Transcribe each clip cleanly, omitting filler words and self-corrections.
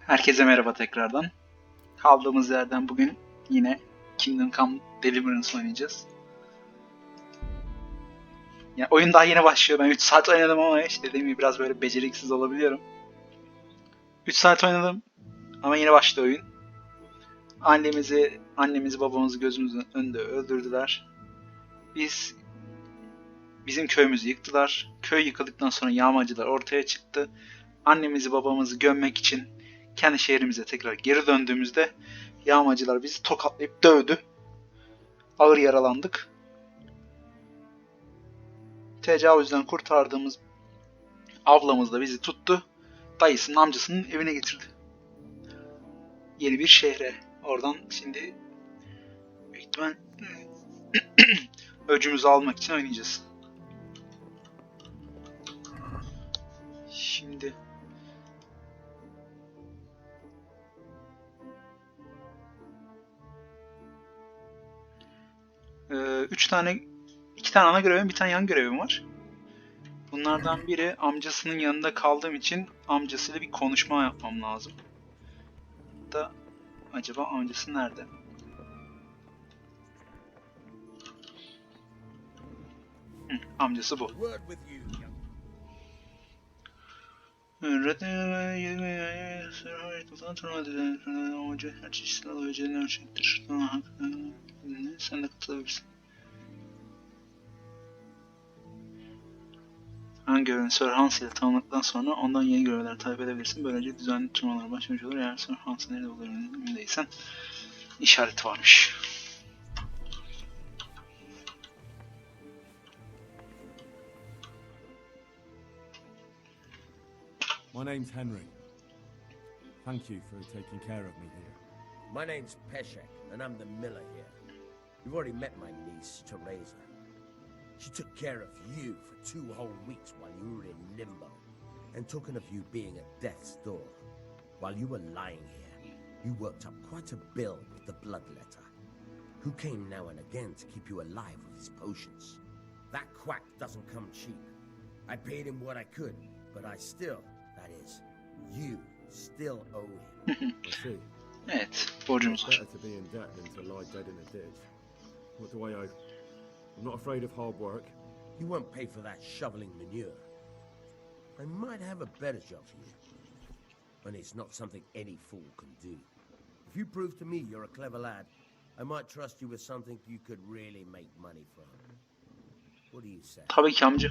Herkese merhaba tekrardan. Kaldığımız yerden bugün yine Kingdom Come Deliverance oynayacağız. Yani oyun daha yeni başlıyor. Ben 3 saat oynadım ama işte dediğim gibi biraz böyle beceriksiz olabiliyorum. 3 saat oynadım ama yeni başladı oyun. Annemizi babamızı gözümüzün önünde öldürdüler. Bizim köyümüzü yıktılar. Köy yıkıldıktan sonra yağmacılar ortaya çıktı. Annemizi babamızı gömmek için kendi şehrimize tekrar geri döndüğümüzde yağmacılar bizi tokatlayıp dövdü. Ağır yaralandık. Tecavüzden kurtardığımız ablamız da bizi tuttu. Dayısının amcasının evine getirdi. Yeni bir şehre. Oradan şimdi büyük ihtimal öcümüzü almak için oynayacağız. Şimdi iki tane ana görevim, bir tane yan görevim var. Bunlardan biri amcasının yanında kaldığım için amcasıyla bir konuşma yapmam lazım. Da acaba amcası nerede? Amcası bu. Sen de katılabilirsin. Hangi görevini Sir Hans ile tamamladıktan sonra ondan yeni görevler talep edebilirsin. Böylece düzenli turnuvalar başlamış olur. Eğer Sir Hans'ın nerede olduğunu emin değilsen işareti varmış. My name's Henry. Thank you for taking care of me here. My name's Peshek, and I'm the miller here. You've already met my niece, Teresa. She took care of you for 2 whole weeks while you were in limbo. And talking of you being at death's door, while you were lying here, you worked up quite a bill with the bloodletter, who came now and again to keep you alive with his potions. That quack doesn't come cheap. I paid him what I could, but I still, that is, you still owe him. I see. Evet, borcumuz var. Better to be in debt than to lie dead in a ditch. What do I owe? I'm not afraid of hard work. You won't pay for that shoveling manure. I might have a better job for you. And it's not something any fool can do. If you prove to me you're a clever lad, I might trust you with something you could really make money from. What do you say? Tabii ki amca.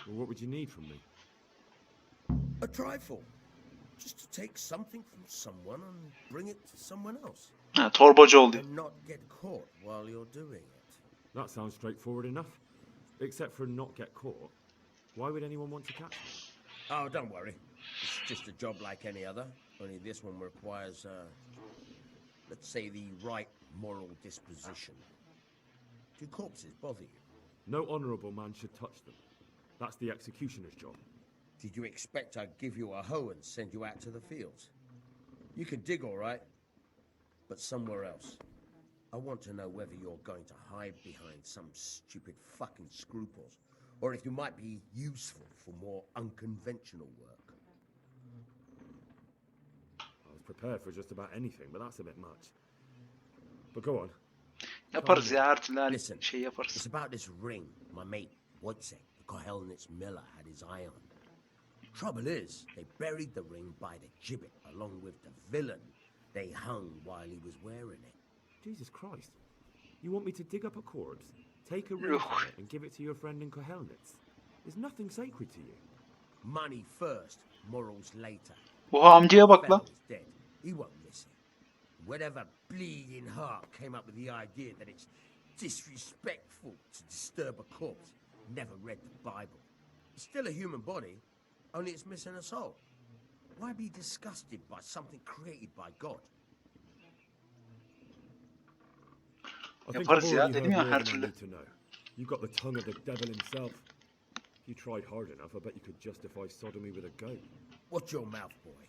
Well, what would you need from me? A trifle. Just to take something from someone and bring it to someone else. Ha, torbacı oldu. And not get caught while you're doing it. That sounds straightforward enough. Except for not get caught. Why would anyone want to catch me? Oh, don't worry. It's just a job like any other. Only this one requires, let's say, the right moral disposition. Do corpses bother you? No honourable man should touch them. That's the executioner's job. Did you expect I'd give you a hoe and send you out to the fields? You can dig all right, but somewhere else. I want to know whether you're going to hide behind some stupid fucking scruples, or if you might be useful for more unconventional work. I was prepared for just about anything, but that's a bit much. But go on. Yaparız ya, her türlü Listen, şey yaparız. it's about this ring my mate Wojciech, the Kohelnitz miller, had his eye on. Trouble is, they buried the ring by the gibbet along with the villain they hung while he was wearing it. Jesus Christ. You want me to dig up a corpse, take a ring from it, and give it to your friend in Kohelnitz? Is nothing sacred to you? Money first, morals later. Oha, amcaya bak lan. Fella's dead. He won't miss it. Whatever bleeding heart came up with the idea that it's disrespectful to disturb a corpse never read the Bible. It's still a human body, only it's missing a soul. Why be disgusted by something created by God? I think Yaparız I've ya, already dedim heard ya, more her than I türlü. need to know. You've got the tongue of the devil himself. If you tried hard enough, I bet you could justify sodomy with a goat. Watch your mouth, boy.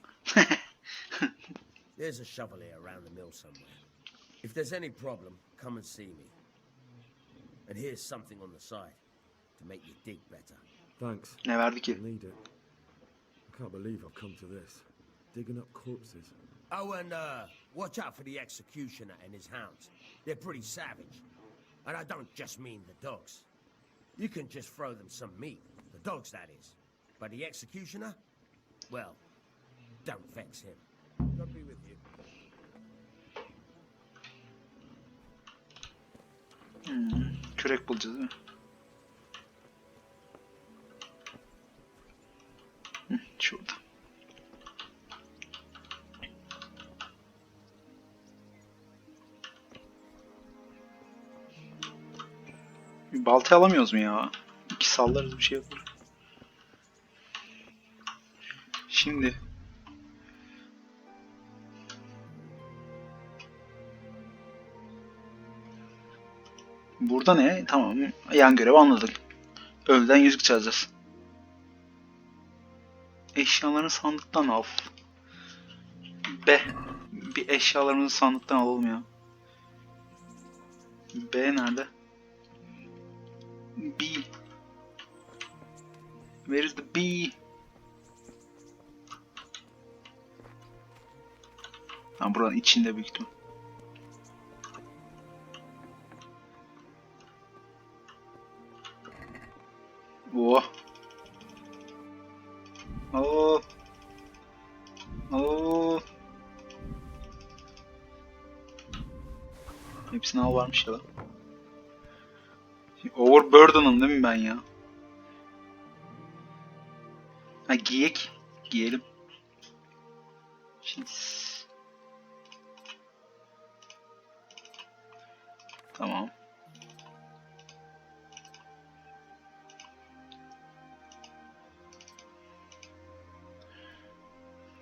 There's a shovel here around the mill somewhere. If there's any problem, come and see me. And here's something on the side to make you dig better. Thanks. Ne verdi ki? I'll need it. can't believe I've come to this. Digging up corpses. Oh, and watch out for the executioner and his hounds. They're pretty savage. And I don't just mean the dogs. You can just throw them some meat. The dogs, that is. But the executioner? Well, don't vex him. God be with you. Kürek bulacağız değil mi? Şurada. Bir balta alamıyoruz mu ya? İki sallarız bir şey yapar. Şimdi. Burada ne? Tamam. Yan görevi anladık. Ölüden yüzük çalacağız. Eşyalarını sandıktan al. B. Bir eşyalarımızı sandıktan alalım ya. B nerede? B. Where is the B? Ha, buranın içinde büyük ihtimal. Oh. Oh. Oh. Hepsini al varmış ya da. Overburden'ım değil mi ben ya? Ha, giyek. Giyelim. Şimdi. Tamam.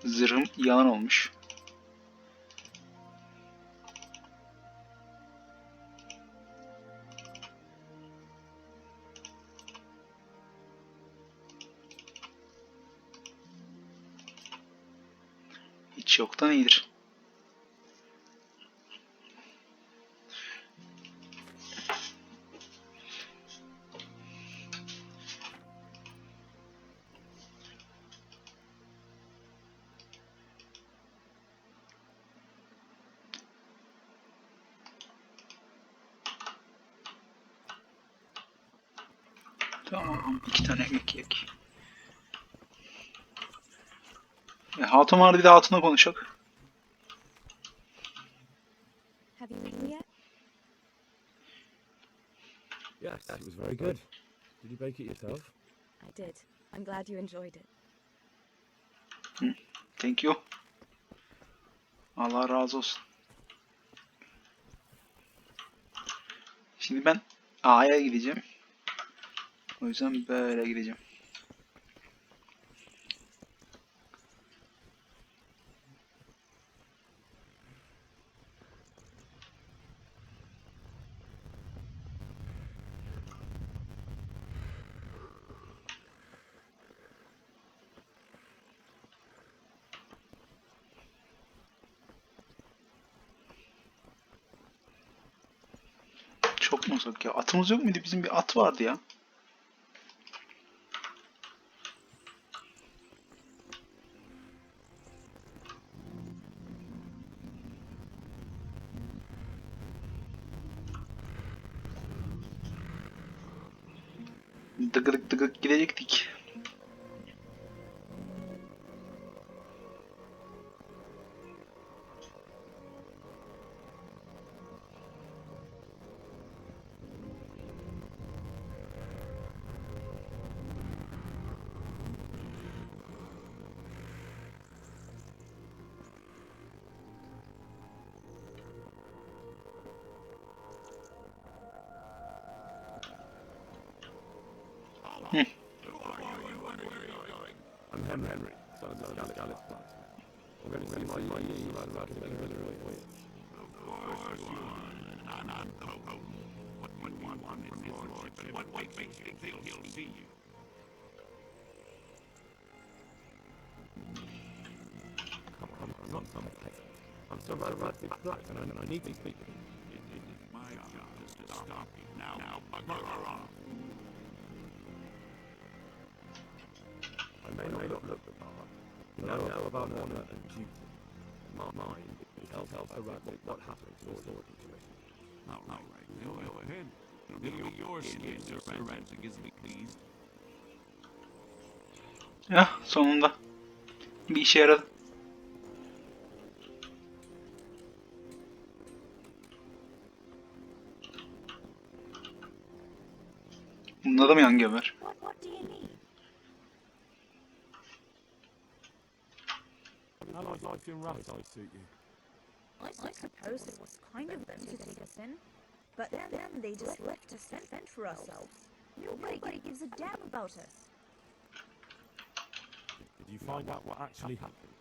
Zırhım yalan olmuş. Hiç yoktan iyidir. Tamam, 2 tane ekmek yiyek. Hatun vardı, bir de Hatun'la konuşak. Have you eaten yet? Yes, it was very good. Did you bake it yourself? I did. I'm glad you enjoyed it. Thank you. Allah razı olsun. Şimdi ben A'ya gideceğim. O yüzden böyle gideceğim. Çok mu uzak ya? Atımız yok muydu? Bizim bir at vardı ya. Dıgıdık dıgık gidecektik. I'm Henry, son of Scarlet Plant. I'm going to see my niece about to make her really quick. I'm so right with black and I need these people. My job is to stop you now, bugger off. I may not look the part, know about honor and duty. Mine is help correct what happened to us. All right, go ahead. It'll be your skin, Servant, against me, please. Ya sonunda bir işe yaradı. Bunda da mı yan gemi var? What do you need? How does life in Rapside suit you? I suppose it was kind of them to take us in, but then they just left us to fend for ourselves. Nobody gives a damn about us. Did you find out what actually happened?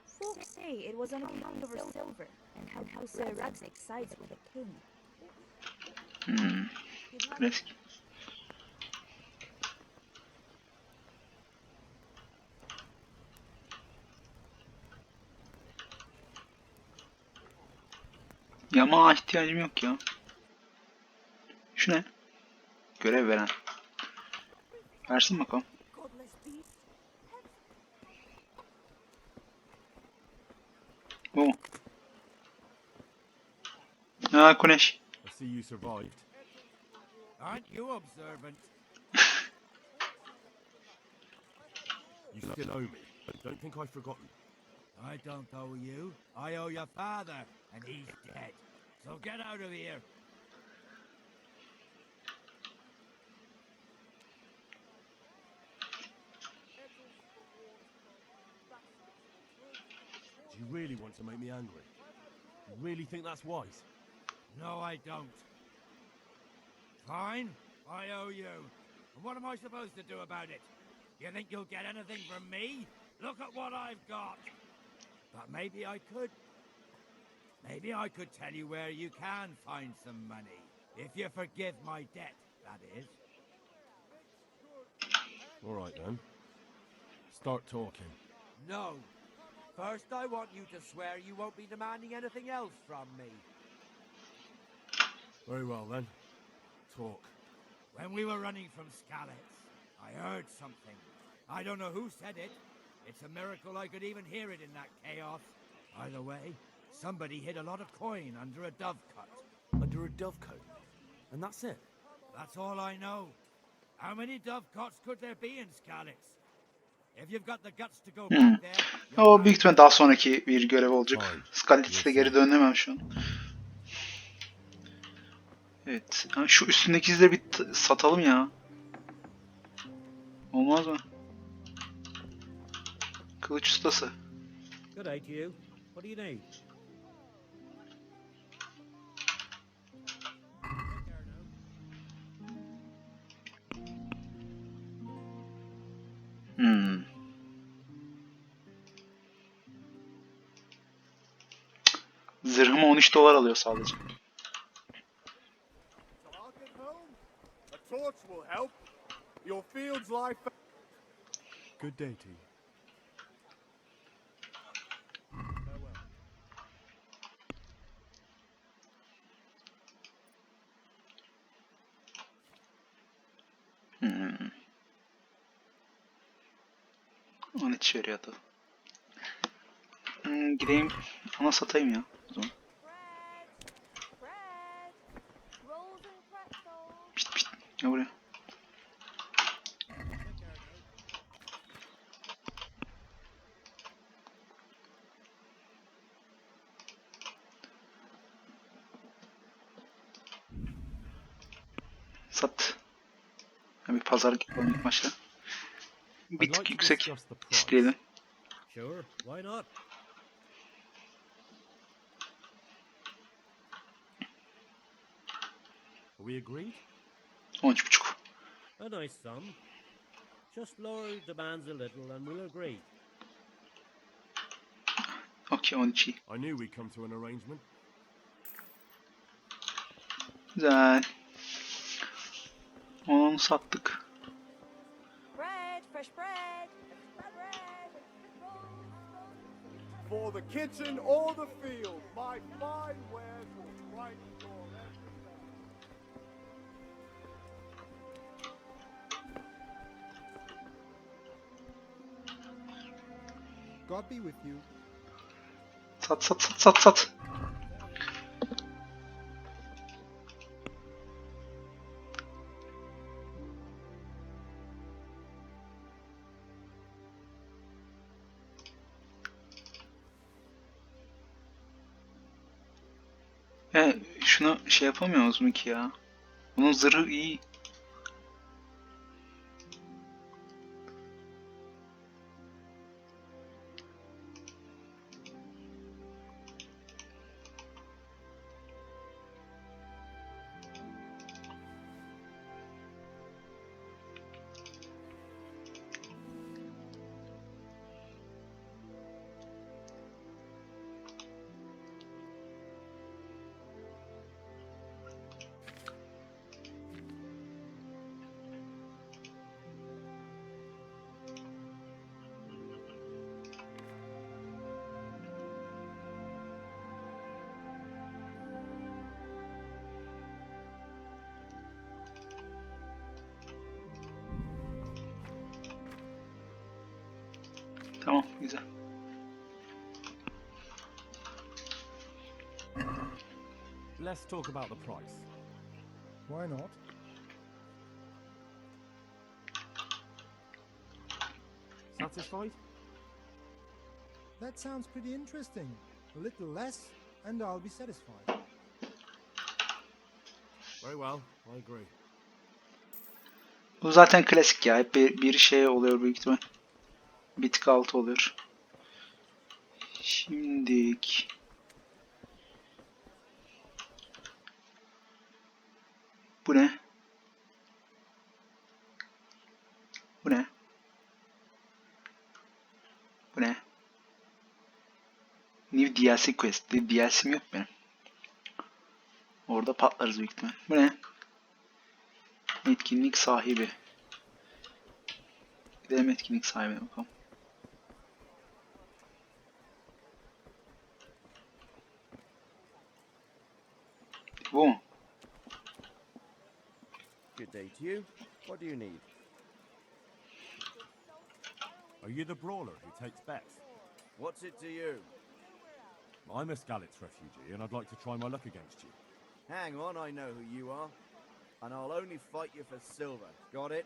Folks say it was an amount over silver, and how Sir Ragzik sides with the king. Klasik. Yamağa ihtiyacım yok ya. Şu ne? Görev veren. Versin bakalım. Bu mu? Ha, Kuneş. I see you survived. Aren't you observant? You still owe me, but don't think I've forgotten. I don't owe you. I owe your father, and he's dead. So get out of here. Do you really want to make me angry? You really think that's wise? No, I don't. Fine, I owe you. And what am I supposed to do about it? You think you'll get anything from me? Look at what I've got. But maybe I could. Maybe I could tell you where you can find some money. If you forgive my debt, that is. All right then. Start talking. No. First, I want you to swear you won't be demanding anything else from me. Very well then. Talk. When we were running from Skalitz, I heard something. I don't know who said it. It's a miracle I could even hear it in that chaos. Either way, somebody hid a lot of coin under a dovecot. Under a dovecote? And that's it? That's all I know. How many dovecots could there be in Skalitz? If you've got the guts to go back there... O büyük ihtimalle daha sonraki bir görev olacak. Skalitz'e geri dönemem şu an. Evet. Ha, şu üstündeki izleri bir satalım ya. Olmaz mı? Kılıç ustası. Good day to you. What do you need? Zırhıma 13 dolar alıyor sadece. A torch will help. Your fields lie. Good day to you. Hmm. 13 veriyordu. Gideyim ona satayım ya. O zaman. Pişt pişt. Gel buraya. Sat. Bir pazarlık yapalım ilk başta. Bir tık yüksek isteyelim. Sure, why not? Are we agreed? 13,5. A nice sum. Just lower the bands a little and we'll agree. Okey 12. I knew we'd come to an arrangement. Güzel. Onu sattık. Bread, fresh bread, For the kitchen or the field, my fine wares will strike your every bell. God be with you. Sat sat sat sat sat. Şunu şey yapamıyoruz mu ki ya? Bunun zırhı iyi. Tamam, güzel. Let's talk about the price. Why not? Satisfied? That sounds pretty interesting. A little less, and I'll be satisfied. Very well, I agree. Bu zaten klasik ya. Hep bir şey oluyor büyük ihtimal. Bir tık altı oluyor. Şimdilik. Bu ne? Bu ne? Bu ne? New DLC quest. DLC'm yok benim. Orada patlarız büyük ihtimal. Bu ne? Etkinlik sahibi. Gidelim etkinlik sahibine bakalım. Bu mu? Good day to you. What do you need? Are you the brawler who takes bets? What's it to you? I'm a Skalitz refugee and I'd like to try my luck against you. Hang on, I know who you are. And I'll only fight you for silver. Got it?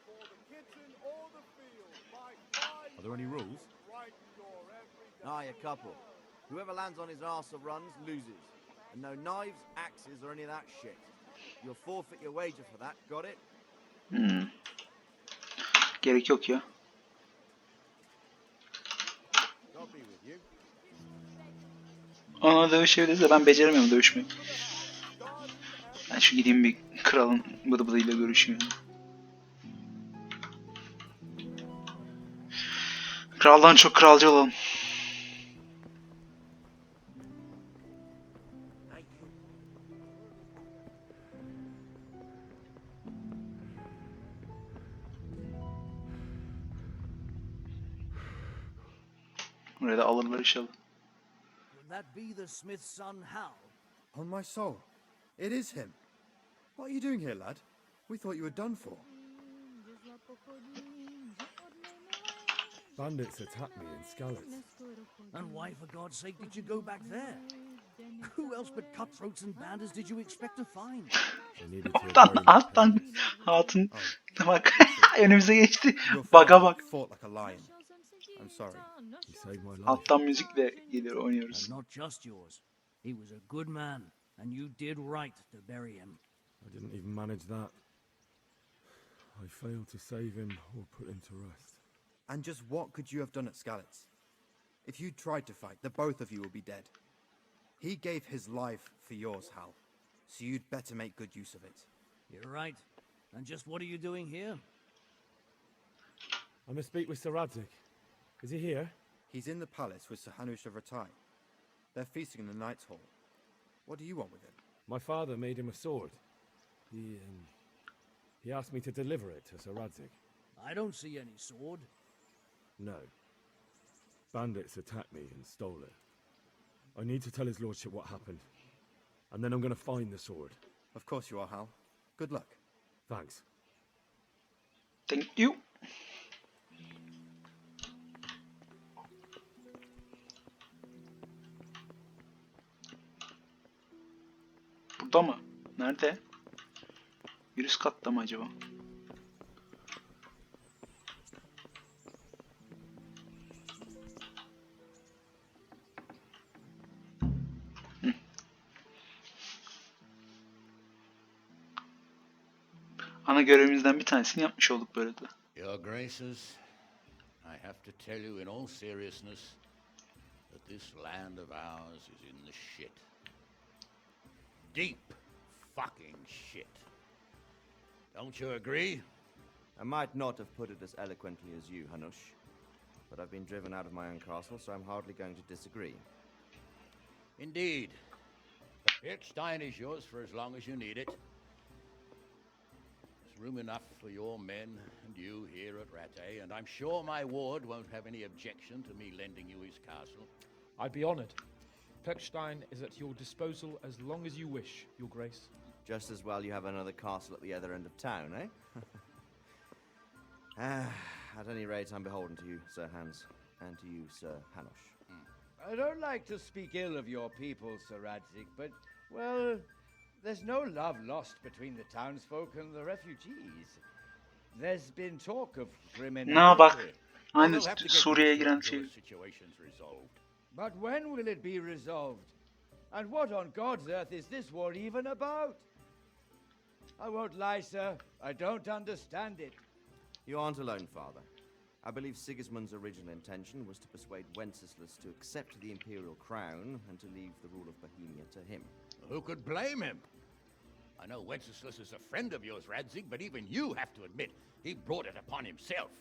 For the kitchen or the field, my fine Are there any rules? right your everyday. Aye, a couple. Whoever lands on his arse or runs loses. And no knives, axes, or any of that shit. You'll forfeit your wager for that. Got it? Gerek yok ya. God be with you. Ona dövüşebiliriz de ben beceremiyorum dövüşmeyi. Ben şu gideyim bir kralın bıdı bıdıyla görüşeyim. Kraldan çok kralcı olalım. Buraya da alırlar inşallah. Would that be the smith's son, Hal? On my soul, it is him. What are you doing here, lad? We thought you were done for. Bandits attacked me in Skalitz. And why, for God's sake, did you go back there? Who else but cutthroats and bandits did you expect to find? I needed to bury my Alttan hatun bak önümüze geçti. Your Baga father bak. fought like a lion. I'm sorry. He saved my life. Alttan müzikle geliyor oynuyoruz. And not just yours. He was a good man, and you did right to bury him. I didn't even manage that. I failed to save him or put him to rest. And just what could you have done at Skalitz? If you tried to fight, the both of you will be dead. He gave his life for yours, Hal. So you'd better make good use of it. You're right. And just what are you doing here? I must speak with Sir Radzik. Is he here? He's in the palace with Sir Hanush of Ratai. They're feasting in the Knight's Hall. What do you want with him? My father made him a sword. He asked me to deliver it to Sir Radzik. I don't see any sword. No. Bandits attacked me and stole it. I need to tell his lordship what happened. And then I'm going to find the sword. Of course you are, Hal. Good luck. Thanks. Thank you. Burada mı? Nerede? Bir üst katta mı acaba? Ana görevimizden bir tanesini yapmış olduk böyle de. Your Graces, I have to tell you in all seriousness that this land of ours is in the shit. Deep fucking shit. Don't you agree? I might not have put it as eloquently as you, Hanush, but I've been driven out of my own castle, so I'm hardly going to disagree. Indeed. The Pirkstein is yours for as long as you need it. There's room enough for your men and you here at Rattay, and I'm sure my ward won't have any objection to me lending you his castle. I'd be honored. Pirkstein is at your disposal as long as you wish, Your Grace. Just as well you have another castle at the other end of town, eh? At any rate, I'm beholden to you, Sir Hans, and to you, Sir Hanush. I don't like to speak ill of your people, Sir Radzik, but, well, there's no love lost between the townsfolk and the refugees. There's been talk of criminality. Na bak. Aynı We'll have to get Suriye'ye these giren şey. situations resolved. But when will it be resolved? And what on God's earth is this war even about? I won't lie, sir. I don't understand it. You aren't alone, Father. I believe Sigismund's original intention was to persuade Wenceslas to accept the imperial crown and to leave the rule of Bohemia to him. Who could blame him? I know Wenceslas is a friend of yours, Radzig, but even you have to admit he brought it upon himself.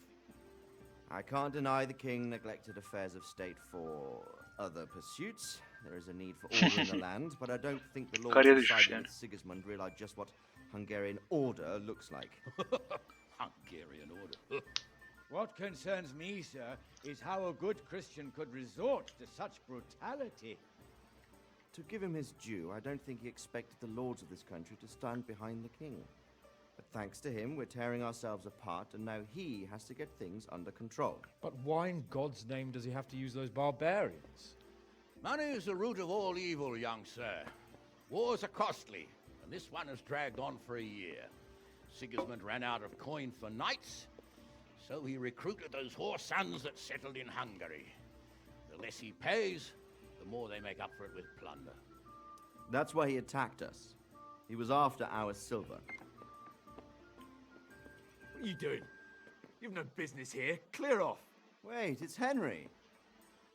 I can't deny the king neglected affairs of state for other pursuits. There is a need for order in the land, but I don't think the lords Kariyer who düşmüş sided yani. with Sigismund realized just what Hungarian order looks like. Hungarian order. What concerns me, sir, is how a good Christian could resort to such brutality. To give him his due, I don't think he expected the lords of this country to stand behind the king. But thanks to him, we're tearing ourselves apart, and now he has to get things under control. But why in God's name does he have to use those barbarians? Money is the root of all evil, young sir. Wars are costly, and this one has dragged on for a year. Sigismund ran out of coin for knights, so he recruited those whore sons that settled in Hungary. The less he pays, the more they make up for it with plunder. That's why he attacked us. He was after our silver. What are you doing? You've no business here. Clear off. Wait, it's Henry.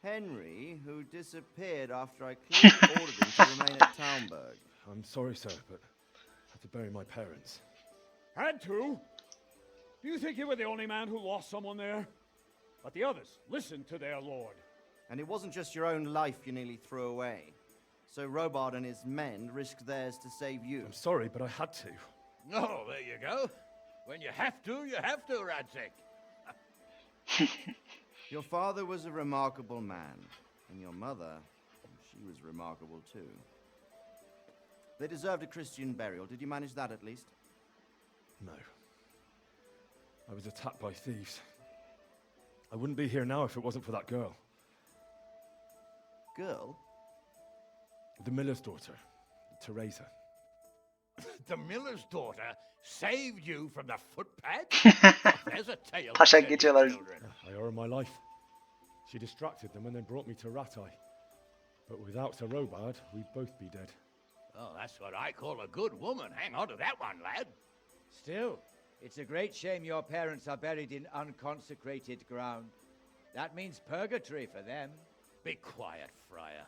Henry, who disappeared after I clearly ordered him to remain at Talmberg. I'm sorry, sir, but I had to bury my parents. Had to? Do you think you were the only man who lost someone there? But the others listened to their lord. And it wasn't just your own life you nearly threw away. So Robard and his men risked theirs to save you. I'm sorry, but I had to. Oh, there you go. When you have to, Radzig. Your father was a remarkable man, and your mother, she was remarkable too. They deserved a Christian burial. Did you manage that at least? No. I was attacked by thieves. I wouldn't be here now if it wasn't for that girl. Girl? The miller's daughter, Teresa. The miller's daughter saved you from the footpad? There's a tale. Taşa to tell geçiyorlar. your children. I owe her my life. She distracted them and then brought me to Rattay. But without Sir Robard, we'd both be dead. Oh, that's what I call a good woman. Hang on to that one, lad. Still, it's a great shame your parents are buried in unconsecrated ground. That means purgatory for them. Be quiet, Friar.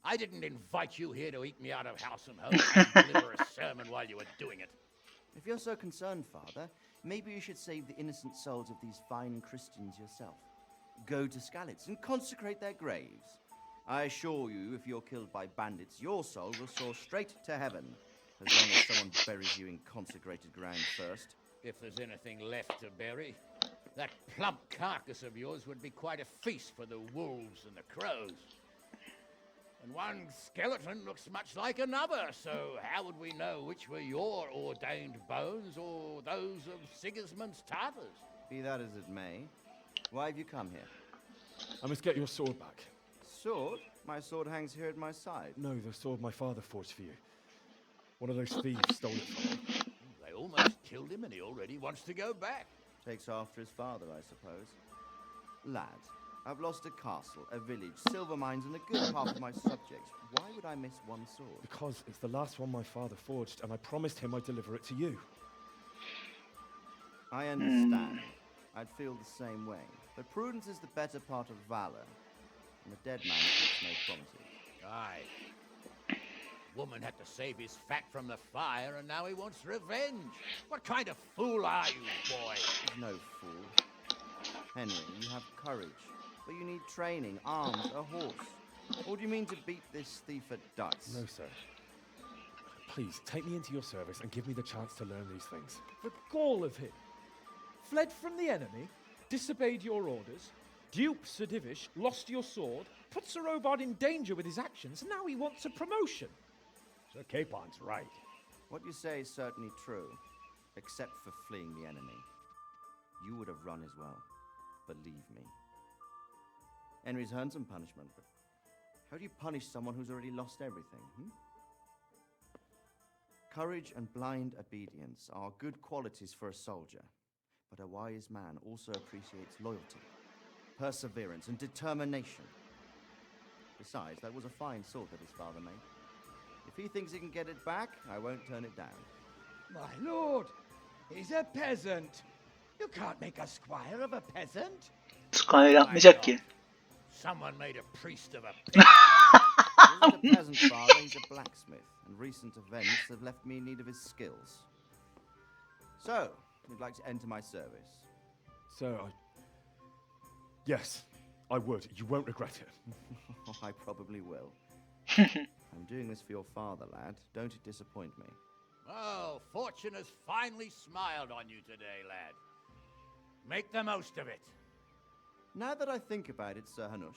I didn't invite you here to eat me out of house and home and deliver a sermon while you were doing it. If you're so concerned, Father, maybe you should save the innocent souls of these fine Christians yourself. Go to Skalitz and consecrate their graves. I assure you, if you're killed by bandits, your soul will soar straight to heaven, as long as someone buries you in consecrated ground first. If there's anything left to bury, that plump carcass of yours would be quite a feast for the wolves and the crows. And one skeleton looks much like another, so how would we know which were your ordained bones or those of Sigismund's Tartars? Be that as it may, why have you come here? I must get your sword back. Sword? My sword hangs here at my side. No, the sword my father forged for you. One of those thieves stole it from me. They almost killed him and he already wants to go back. Takes after his father, I suppose. Lad, I've lost a castle, a village, silver mines, and a good half of my subjects. Why would I miss one sword? Because it's the last one my father forged, and I promised him I'd deliver it to you. I understand. I'd feel the same way. But prudence is the better part of valor, and a dead man keeps no promises. Aye. Woman had to save his fat from the fire, and now he wants revenge. What kind of fool are you, boy? He's no fool. Henry, you have courage, but you need training, arms, a horse. Or do you mean to beat this thief at dice? No, sir. Please, take me into your service and give me the chance to learn these things. The gall of him. Fled from the enemy, disobeyed your orders, duped Sir Divish, lost your sword, put Sir Robard in danger with his actions, and now he wants a promotion. Sir Capon's right. What you say is certainly true, except for fleeing the enemy. You would have run as well, believe me. Henry's earned some punishment, but how do you punish someone who's already lost everything, Courage and blind obedience are good qualities for a soldier, but a wise man also appreciates loyalty, perseverance, and determination. Besides, that was a fine sword that his father made. If he thinks he can get it back, I won't turn it down. My lord, he's a peasant. You can't make a squire of a peasant. Squire yapmayacak ki. Someone made a priest of a He isn't a peasant, father, he's a blacksmith, and recent events have left me in need of his skills. So, you'd like to enter my service? Sir, Yes, I would. You won't regret it. I probably will. I'm doing this for your father, lad. Don't it disappoint me. Oh, fortune has finally smiled on you today, lad. Make the most of it. Now that I think about it, Sir Hanush,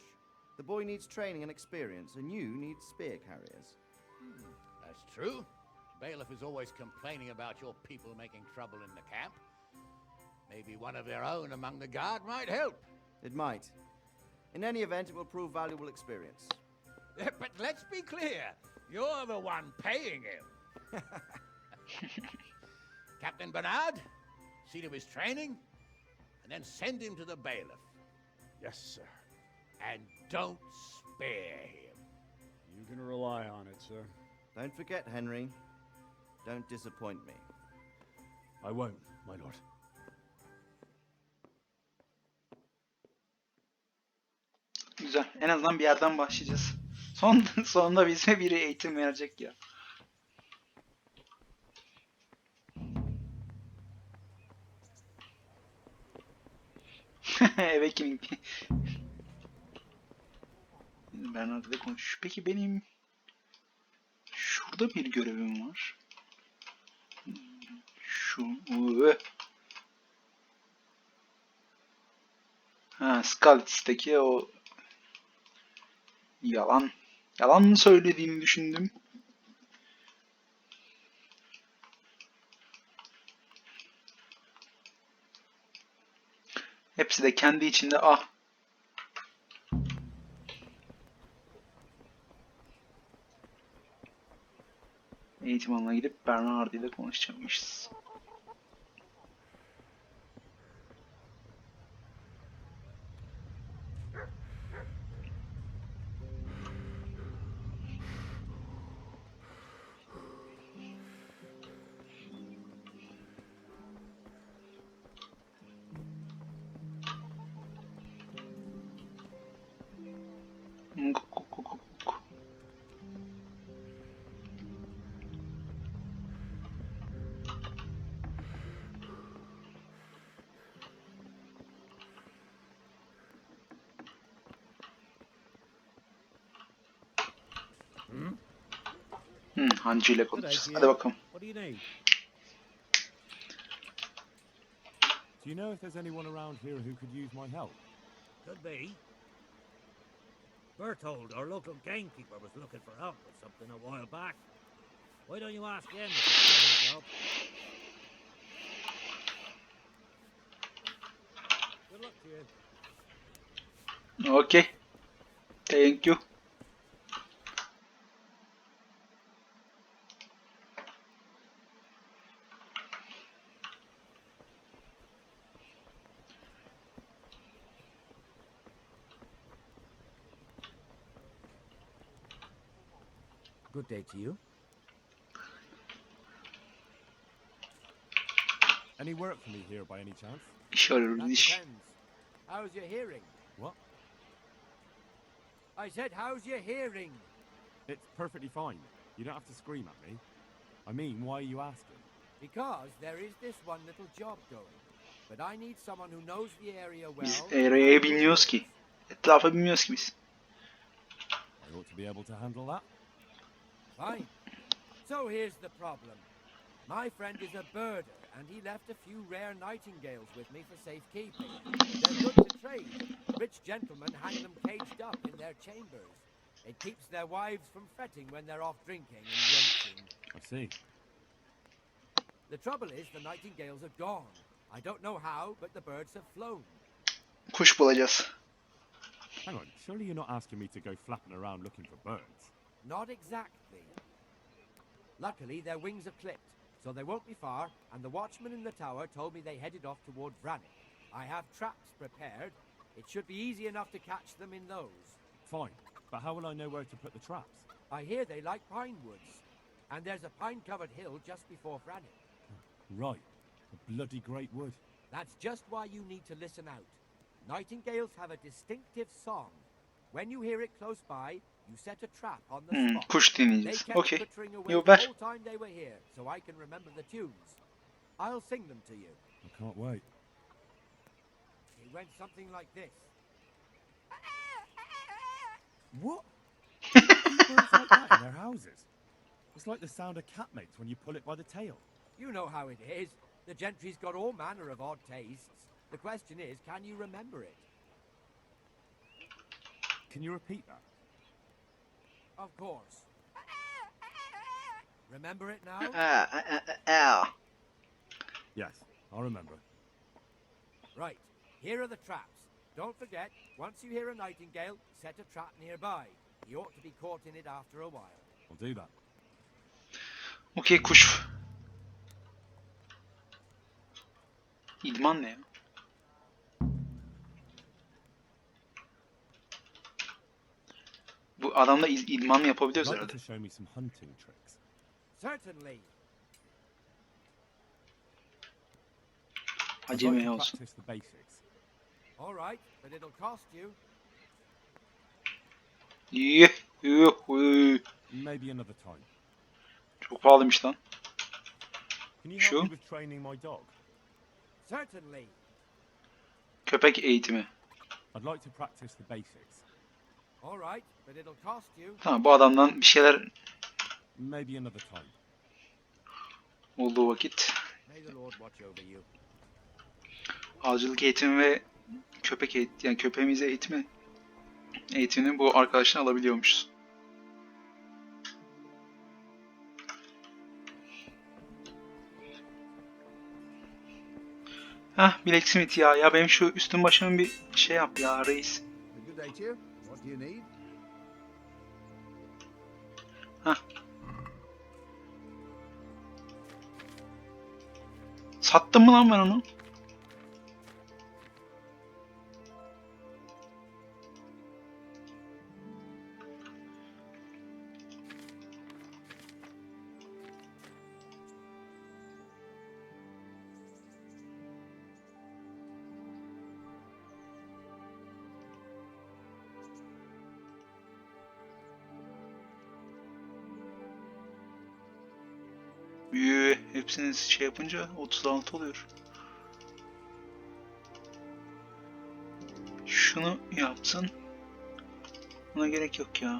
the boy needs training and experience, and you need spear carriers. That's true. Bailiff is always complaining about your people making trouble in the camp. Maybe one of their own among the guard might help. It might. In any event, it will prove valuable experience. But let's be clear, you're the one paying him. Captain Bernard, see to his training, and then send him to the bailiff. Yes, sir. And don't spare him. You can rely on it, sir. Don't forget, Henry. Don't disappoint me. I won't, my lord. Güzel. En azından bir yerden başlayacağız. Sonunda bize biri eğitim verecek ya. Eve kimin? Bernard'la konuş. Peki benim şurada bir görevim var. Ha, Skalitiz'teki o yalan mı söylediğini düşündüm. Hepsi de kendi içinde eğitim alanına gidip Bernard ile konuşacakmışız. Hancı ile konuşacağız. Hadi bakalım. What do you need? Do you know if there's anyone around here who could use my help? Could be. Berthold, our local gamekeeper, was looking for help with something a while back. Why don't you ask him if he can help? Good luck to you. Okay. Thank you. Good day to you. Any work for me here by any chance? İş arıyoruz That iş. depends. How's your hearing? What? I said, how's your hearing? It's perfectly fine. You don't have to scream at me. I mean, why are you asking? Because there is this one little job going. But I need someone who knows the area well. Biz and has araya good bilmiyoruz ears. ki. Etrafa bilmiyoruz ki biz. I ought to be able to handle that. Fine. So here's the problem. My friend is a birder, and he left a few rare nightingales with me for safekeeping. They're good to trade. Rich gentlemen hang them caged up in their chambers. It keeps their wives from fretting when they're off drinking and wenching. I see. The trouble is the nightingales are gone. I don't know how, but the birds have flown. Kuş bulacağız. Hang on, surely you're not asking me to go flapping around looking for birds? Not exactly. Luckily, their wings are clipped, so they won't be far, and the watchman in the tower told me they headed off toward Brannick. I have traps prepared. It should be easy enough to catch them in those. Fine, but how will I know where to put the traps? I hear they like pine woods, and there's a pine-covered hill just before Brannick. Right, a bloody great wood. That's just why you need to listen out. Nightingales have a distinctive song. When you hear it close by, you set a trap on the spot. Kuş They dinleyeceğiz. kept Okey. twittering away Yo the ver. whole time they were here, so I can remember the tunes. I'll sing them to you. I can't wait. It went something like this. What? Birds like that in their houses? It's like the sound a cat makes when you pull it by the tail. You know how it is. The gentry's got all manner of odd tastes. The question is, can you remember it? Can you repeat that? Of course. Remember it now? Yes, I'll remember. Right. Here are the traps. Don't forget, once you hear a nightingale, set a trap nearby. He ought to be caught in it after a while. I'll do that. Okey kuş. İdman ne ya? Bu adamla idman yapabiliyoruz I'd like herhalde. you to show me some hunting tricks. Certainly. I'd Acemi like to olsun. practice the basics. All right, but it'll cost you. Yuh, yuh, yuh. Maybe another time. Çok pahalıymış lan. Can you help Sure. me with training my dog? Certainly. Köpek eğitimi. I'd like to practice the basics. All right, but it'll cost you. Tamam, bu adamdan bir şeyler Maybe another time. olduğu vakit May the Lord watch over you. avcılık eğitimi ve köpek eğitimi, yani köpeğimize eğitimini bu arkadaştan alabiliyormuşuz. Hah, Blacksmith ya. Ya benim şu üstüm başımın bir şey yap ya reis. Good day to you. What do you need? Hah. Sattım mı lan ben onu? Hepsini şey yapınca 36 oluyor. Şunu yapsın. Buna gerek yok ya.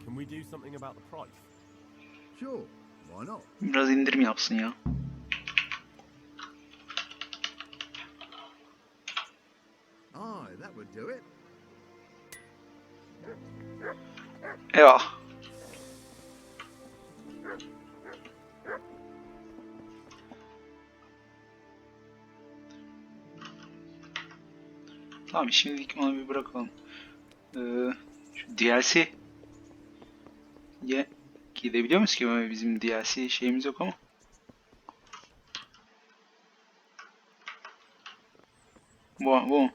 Can we do something about the price? Sure. Why not? Biraz indirim yapsın ya. Aye, that would do it. Eyvah. Tamam, şimdilik onu bir bırakalım. Şu DLC gidebiliyor muyuz ki? Bizim DLC şeyimiz yok ama. Bu.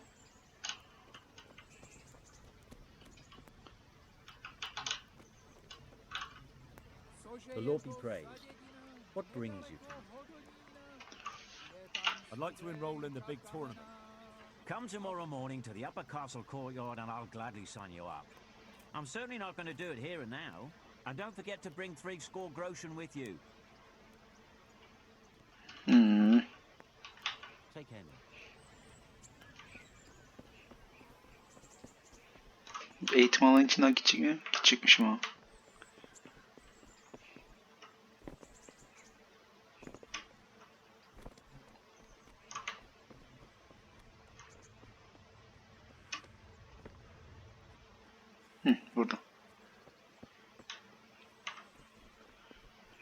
The Lord be praised. What brings you to me? I'd like to enroll in the big tournament. Come tomorrow morning to the upper castle courtyard and I'll gladly sign you up. I'm certainly not going to do it here and now. And don't forget to bring 3 groschen with you. Take care now. Eğitim alan içinden küçükmüşüm ama. Burada.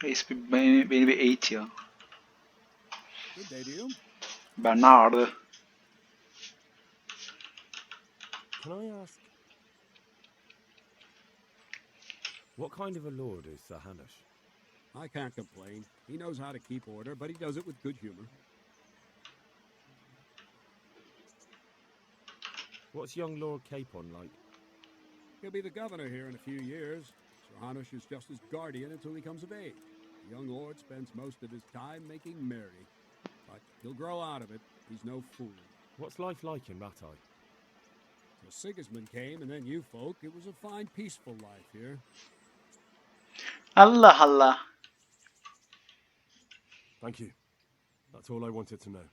Reis beni bir eğit ya. Good day to you. Bernardo. Can I ask, what kind of a lord is Sir Hanush? I can't complain. He knows how to keep order, but he does it with good humor. What's young Lord Capon like? He'll be the governor here in a few years. Sir Hanush is just his guardian until he comes of age. The young lord spends most of his time making merry. But he'll grow out of it. He's no fool. What's life like in Matai? Till Sigismund came and then you folk, it was a fine, peaceful life here. Allah Allah. Thank you. That's all I wanted to know.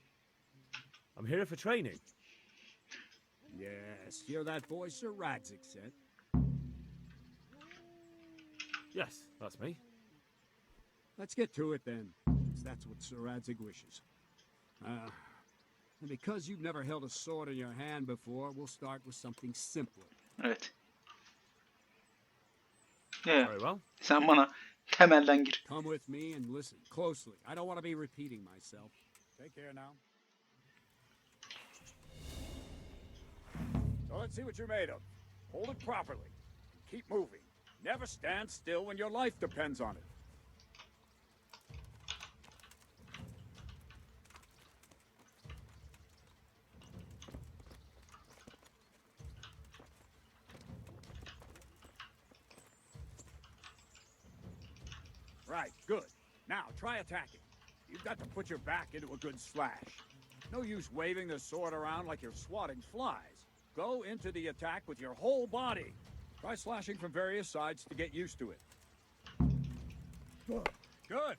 I'm here for training. Yes, you're that boy Sir Radzik said. Yes, that's me. Let's get to it then, since that's what Sir Radzik wishes. And because you've never held a sword in your hand before, we'll start with something simpler. Evet. Yeah. Very well. Sen bana temelden gir. Come with me and listen closely. I don't want to be repeating myself. Take care now. So let's see what you're made of. Hold it properly. Keep moving. Never stand still when your life depends on it. Right, good. Now, try attacking. You've got to put your back into a good slash. No use waving the sword around like you're swatting flies. Go into the attack with your whole body. Try slashing from various sides to get used to it. Good.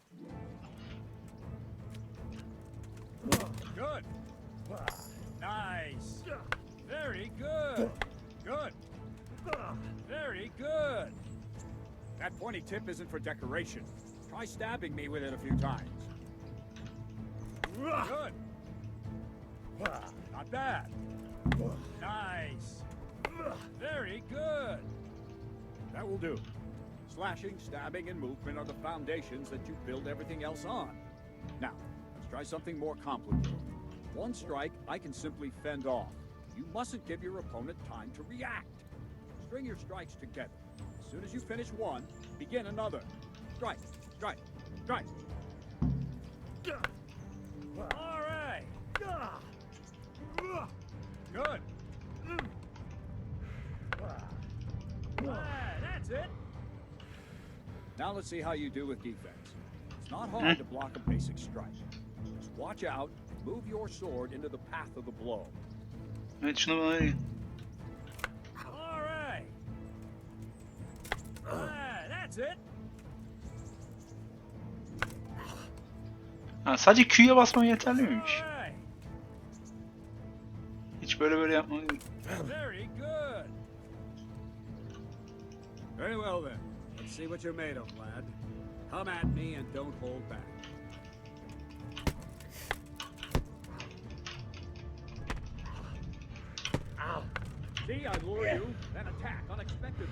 Good. Nice. Very good. Good. Very good. That pointy tip isn't for decoration. Try stabbing me with it a few times. Good. Not bad. Nice. Very good. That will do. Slashing, stabbing, and movement are the foundations that you build everything else on. Now, let's try something more complicated. One strike, I can simply fend off. You mustn't give your opponent time to react. String your strikes together. As soon as you finish one, begin another. Strike, strike, strike. All right. Good. That's it. Now let's see how you do with defense. It's not hard to block a basic strike. Just watch out and move your sword into the path of the blow. Evet şunu bana verin. All right. That's it. Ha, sadece Q'ya basmam yeterli miymiş? All right. Hiç böyle yapmadım. Very good. Very well then. Let's see what you're made of, lad. Come at me and don't hold back. Ow. See, I lure you, then attack unexpectedly.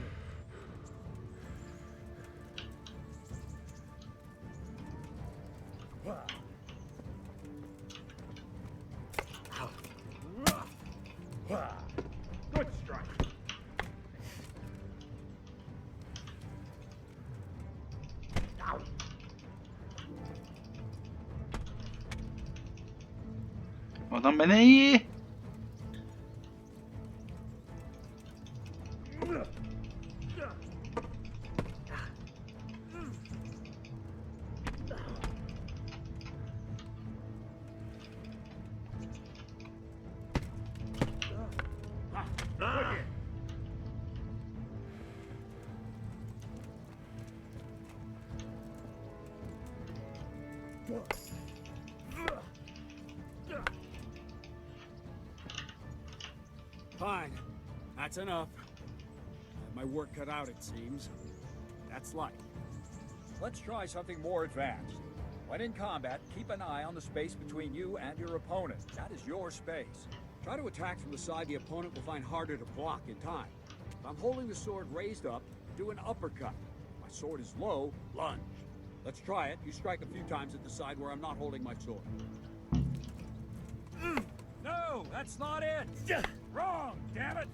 Good strike. Adam beni iyi. Fine. That's enough. I have my work cut out, it seems. That's life. Let's try something more advanced. When in combat, keep an eye on the space between you and your opponent. That is your space. Try to attack from the side the opponent will find harder to block in time. If I'm holding the sword raised up, do an uppercut. If my sword is low, lunge. Let's try it. You strike a few times at the side where I'm not holding my sword. No, that's not it! Wrong, damn it!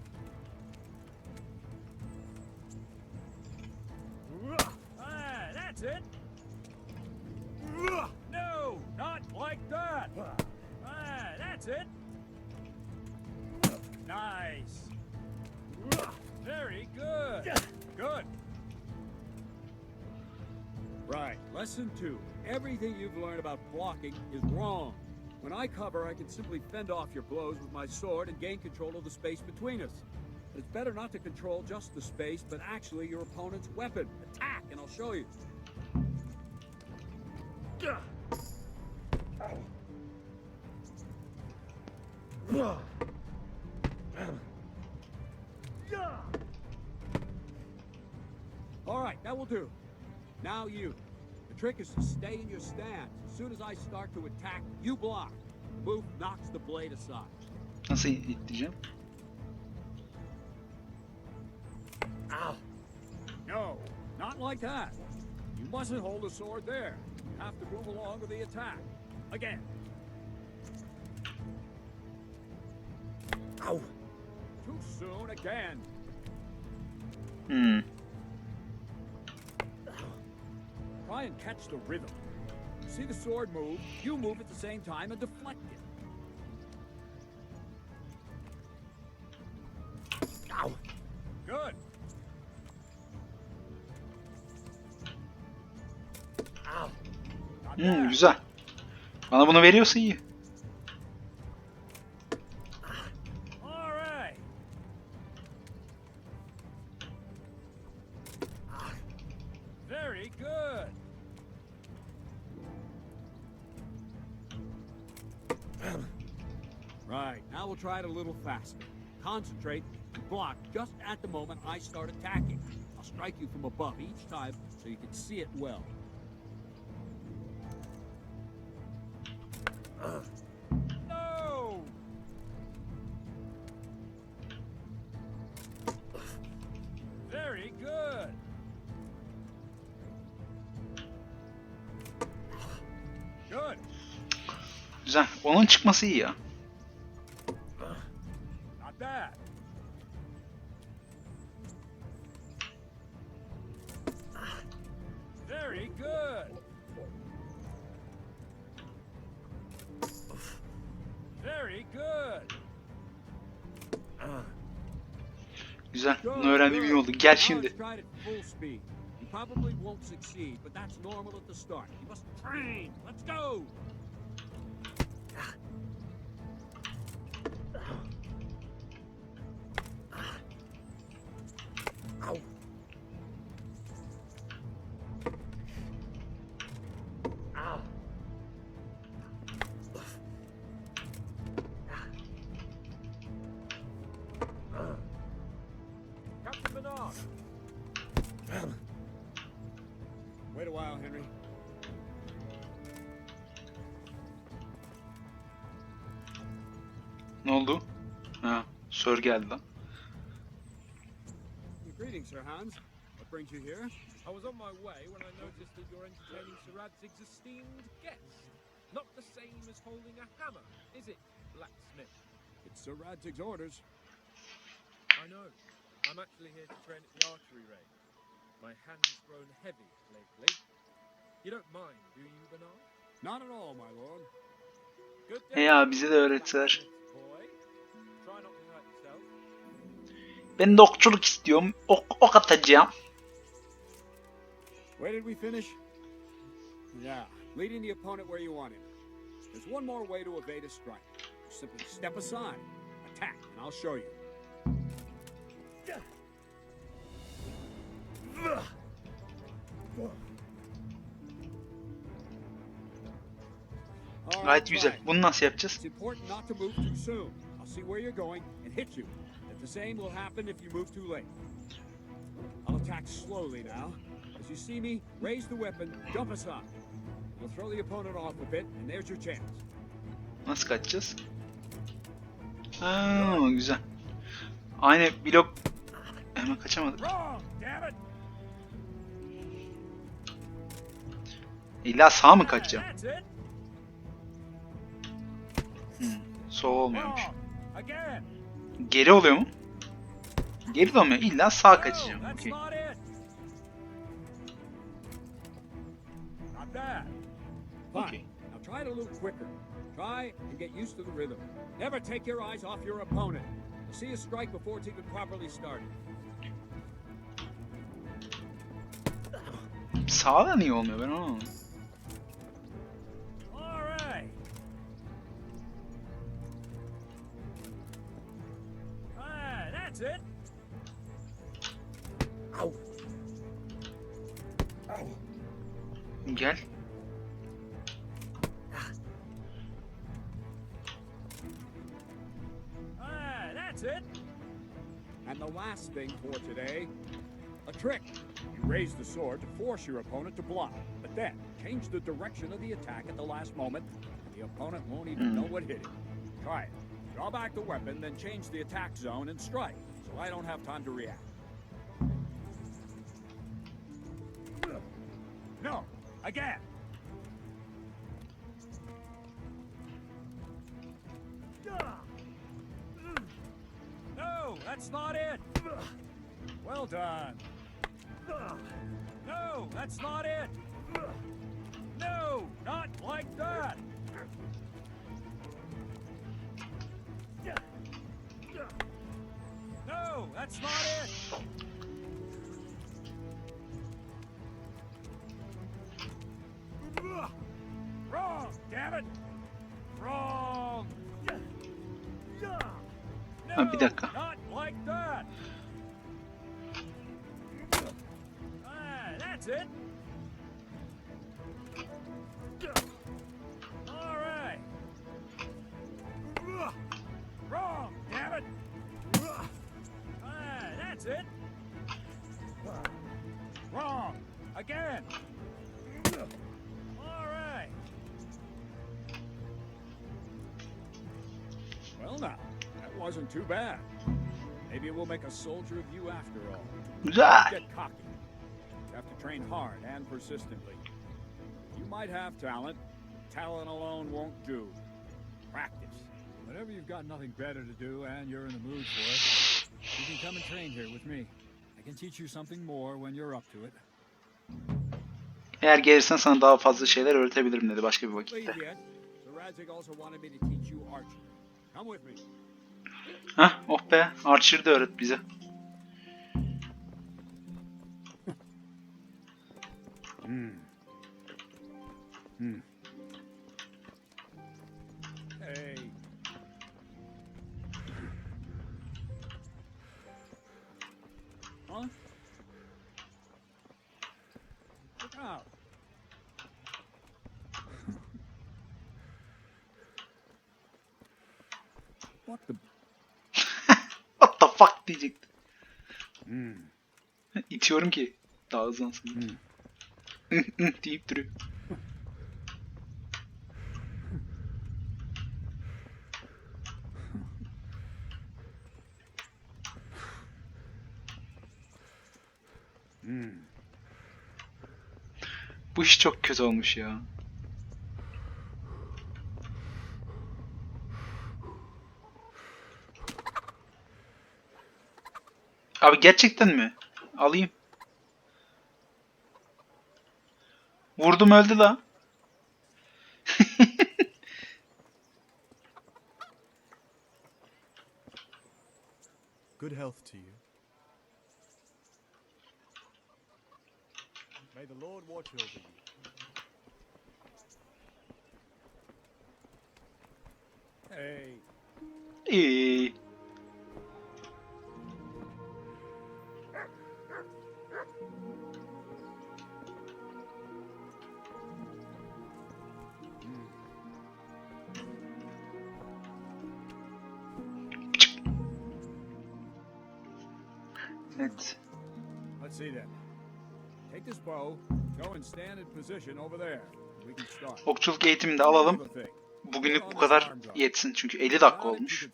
Ah, that's it! No, not like that! Ah, that's it! Nice! Very good! Good! Right, lesson 2. Everything you've learned about blocking is wrong. When I cover, I can simply fend off your blows with my sword and gain control of the space between us. But it's better not to control just the space, but actually your opponent's weapon. Attack, and I'll show you. All right, that will do. Now you. The trick is to stay in your stance. As soon as I start to attack, you block. The move knocks the blade aside. Nasıl itleyeceğim? Ow! No, not like that. You mustn't hold the sword there. You have to move along with the attack. Again. Ow! Too soon again. Try and catch the rhythm. See the sword move, you move at the same time and deflect it. Ow! Good. Ow. Not bad. Güzel. Bana bunu veriyorsa iyi. All right. Very good. Right, now we'll try it a little faster. Concentrate and block just at the moment I start attacking. I'll strike you from above each time so you can see it well. No! Very good. Good. Güzel. Onun çıkması iyi ya. Not bad. Very good. Very good. Güzel. Bunu öğrendiğim iyi oldu. Gel şimdi. Now let's try it at full speed. You probably won't succeed, but that's normal at the start. You must train. Let's go. Ow. Ow. Captain Bernard. Wait a while, Henry. Ne oldu? Ha, Sir geldi lan. Greetings, Sir Hans. What brings you here? I was on my way when I noticed that you're entertaining Sir Radzig's esteemed guest. Not the same as holding a hammer, is it, blacksmith? It's Sir Radzig's orders. I know. I'm actually here to train at the archery range. My hand's grown heavy lately. You don't mind, do you, Bernard? Not at all, my lord. Good He ya bize de öğretseler. boy. Try not to hurt yourself. Ben de okçuluk istiyorum. Ok atacağım. Where did we finish? Yeah, leading the opponent where you want him. There's one more way to evade a strike. You simply step aside, attack, and I'll show you. Gayet güzel. Bunu nasıl yapacağız? It's important not to move too soon. I'll see where you're going and hit you. The same will happen if you move too late. I'll attack slowly now. As you see me, raise the weapon, jump aside. You'll throw the opponent off a bit, and there's your chance. Nasıl kaçacağız? Ha, güzel. Aynı blok. Hemen kaçamadık. Wrong, damn it! İlla sağa mı kaçacağım? That's it. Sol olmuyormuş. Wrong. Again. Geri oluyor mu? Geri de olmuyor. İlla sağa No, kaçacağım. that's Okey. not it. Not that. Fine. Okay. Now try it a little quicker. Try and get used to the rhythm. Never take your eyes off your opponent. You'll see a strike before it's even properly started. Sağda niye olmuyor? Ben onu anlamadım. All right. That's it. Gel. That's it. And the last thing for today, a trick. You raise the sword to force your opponent to block, but then change the direction of the attack at the last moment, and the opponent won't even know what hit him. Try it. Draw back the weapon, then change the attack zone and strike, so I don't have time to react. No, again. No, that's not it. Well done. No, that's not it. No, not like that. No, that's not it. Wrong, damn it. Wrong. Ha, bir dakika. Not like that. That's it. All right. Wrong, damn it. That's it. Wrong. Again. All right. Well now, that wasn't too bad. Maybe we'll make a soldier of you after all. Güzel. Get cocky. You have to train hard and persistently. You might have talent. Talent alone won't do. Practice. Whenever you've got nothing better to do and you're in the mood for it, you can come and train here with me. I can teach you something more when you're up to it. Eğer gelirsen sana daha fazla şeyler öğretebilirim dedi başka bir vakitte. Leave yet. So Radzik also wanted me to teach you archery. Come with me. Hah, oh be. Archer de öğret bize. Hey. Huh? Look out. What the? What the fuck diyecektim. İtiyorum ki daha hızlansın. Deyip duruyor. Bu iş çok kötü olmuş ya. Abi gerçekten mi? Alayım. Vurdum öldü la. Good health to you. May the Lord watch over you. Hey. İyi. Evet. Let's see then. Take this bow, go and stand in position over there. We can start. Okçuluk eğitimini de alalım. Bugünlük bu kadar yetsin çünkü 50 dakika olmuş.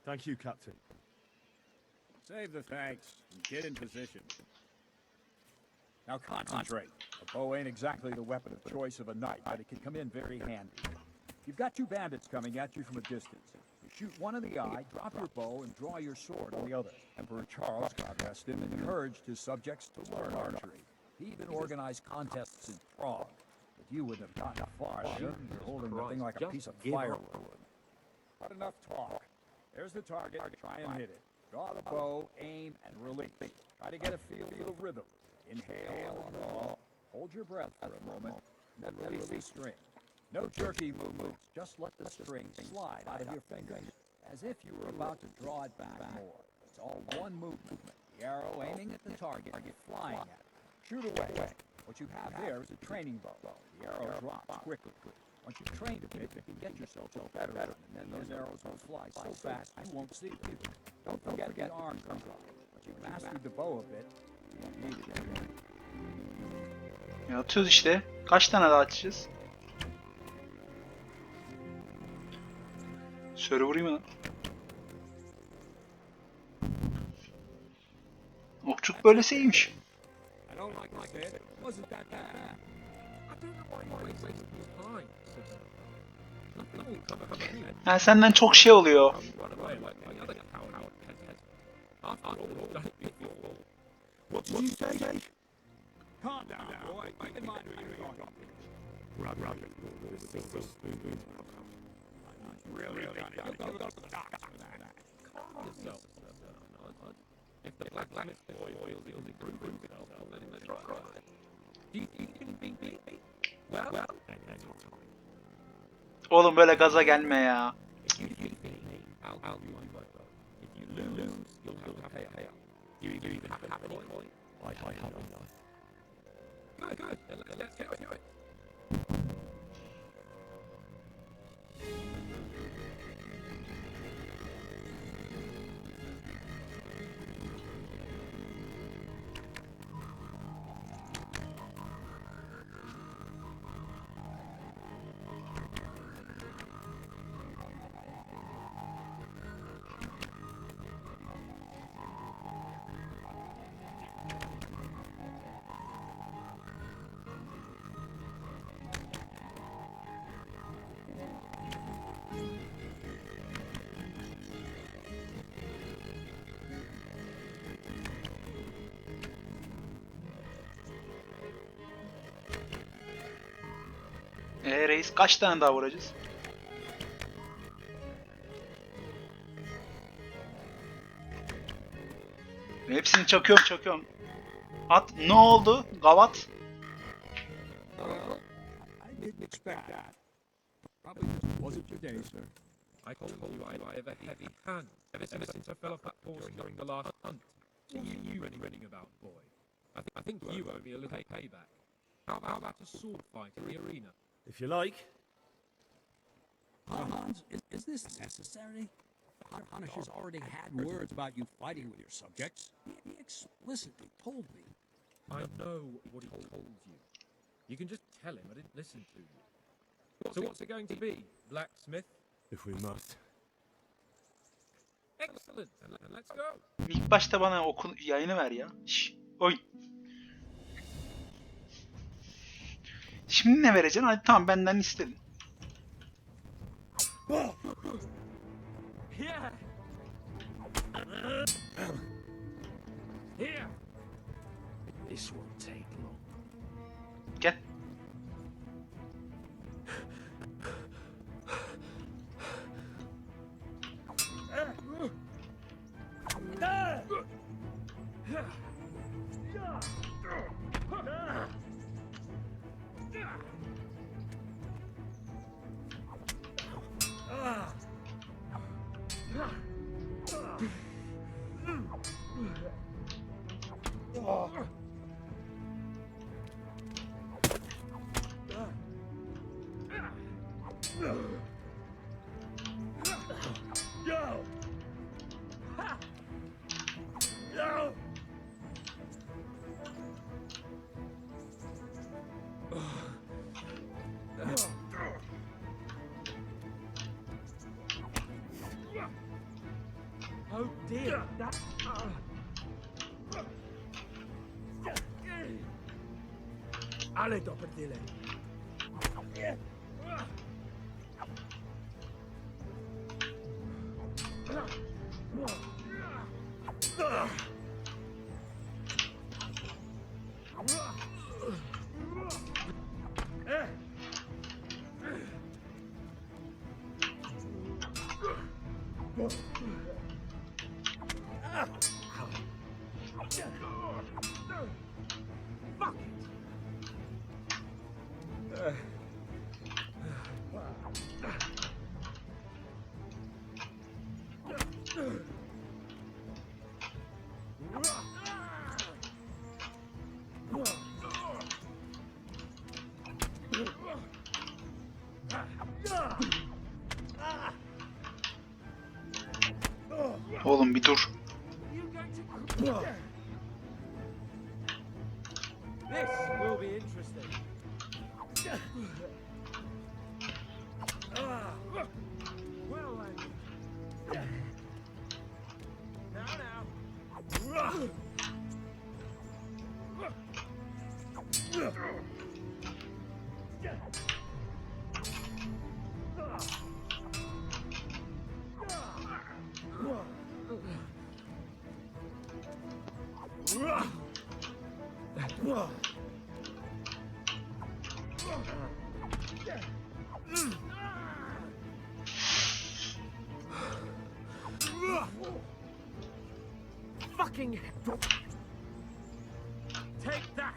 Thank you, Captain. Save the thanks and get in position. Now concentrate. A bow ain't exactly the weapon of choice of a knight, but it can come in very handy. You've got two bandits coming at you from a distance. You shoot one in the eye, drop your bow, and draw your sword on the other. Emperor Charles, God rest him, encouraged his subjects to learn archery. He even organized contests in Prague. But you wouldn't have gotten far shooting. You're holding the thing like a piece of firewood. But enough talk. There's the target. Try and hit it. Draw the bow, aim, and release. Try to get a feel for the rhythm. Inhale and draw. Hold your breath for a moment, and then release the string. No jerky movements. Just let the string slide out of your fingers, as if you were about to draw it back more. It's all one movement. The arrow aiming at the target, flying at it. Shoot away. What you have there is a training bow. The arrow drops quickly. Once you've trained a bit, you can get yourself a better one, and then those arrows will fly so fast you won't see them. Don't forget the arm control. Once you've mastered the bow a bit, you won't need it anymore. Ya atıyoruz işte. Kaç tane daha atacağız? Şöyle vurayım mı? Okçuk böylesi iyiymiş. Ha, senden çok şey oluyor. Oğlum böyle gaza gelme ya. Reis kaç tane daha vuracağız? Hepsini çakıyorum. At. Ne oldu? Gavat. I didn't expect that. Probably just wasn't your day, sir. I told you I have a heavy hand ever since I fell off that horse during the last hunt. What are you running about, boy? I think you owe me a little payback. How about a sword fight in the arena? If you like. Hans, is this necessary? Hanish has already had words about you fighting with your subjects. He explicitly told me. I know what he told you. You can just tell him I didn't listen to you. So what's it going to be, blacksmith? If we must. Excellent. Let's go. İlk başta bana okul yayını ver ya. Şş, oy. Şimdi ne vereceksin? Hadi tamam benden istedin. Here. Here. This won't take long. Gel. Oh dear, that... Ale doppeltille. Fuck it. Oğlum bir dur. This will be interesting. Well then. Now. Fucking take that.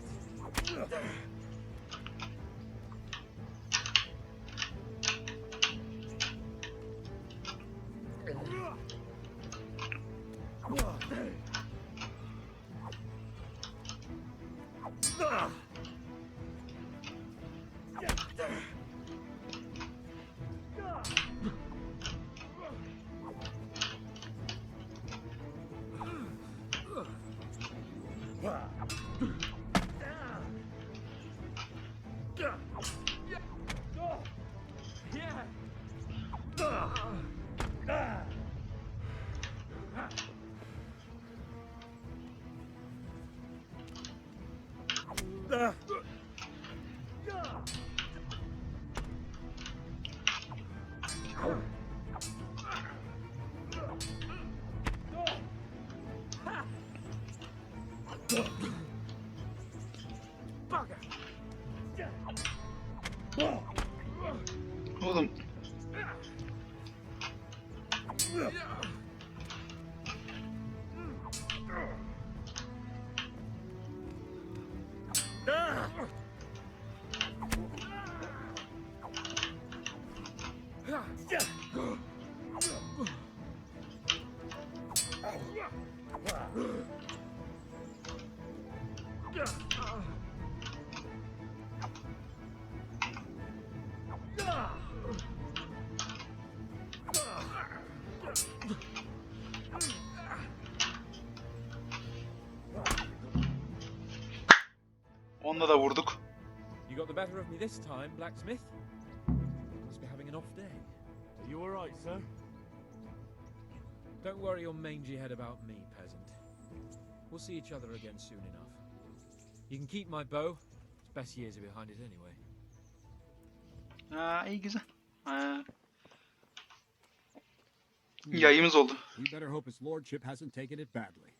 Oğlum. Onunla da vurduk. You got the better of me this time, blacksmith. Must be having an off day. Are you all right, sir? Don't worry your mangy head about me, peasant. We'll see each other again soon enough. You can keep my bow. Its best years are behind it anyway. İyi güzel. Yayımız oldu. We better hope his lordship hasn't taken it badly.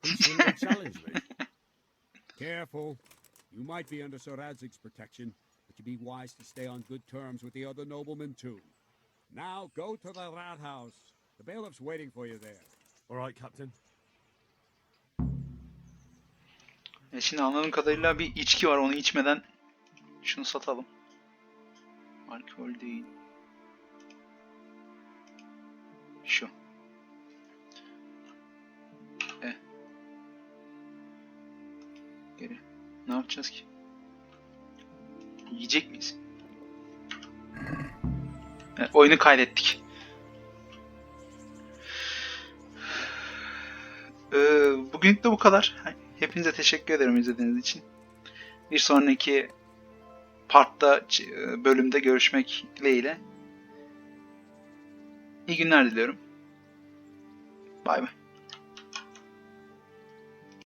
Who's going to challenge me? Careful. You might be under Sir Radzig's protection, but you be wise to stay on good terms with the other noblemen too. Now go to the rat house. The bailiff's waiting for you there. All right, Captain. Şimdi anladığım kadarıyla bir içki var. Onu içmeden şunu satalım. Alkol değil. Şu. Geri. Ne yapacağız ki? Yiyecek miyiz? Oyunu kaydettik. Bugünlük de bu kadar. Hepinize teşekkür ederim izlediğiniz için. Bir sonraki partta bölümde görüşmek dileğiyle. İyi günler diliyorum. Bay bay.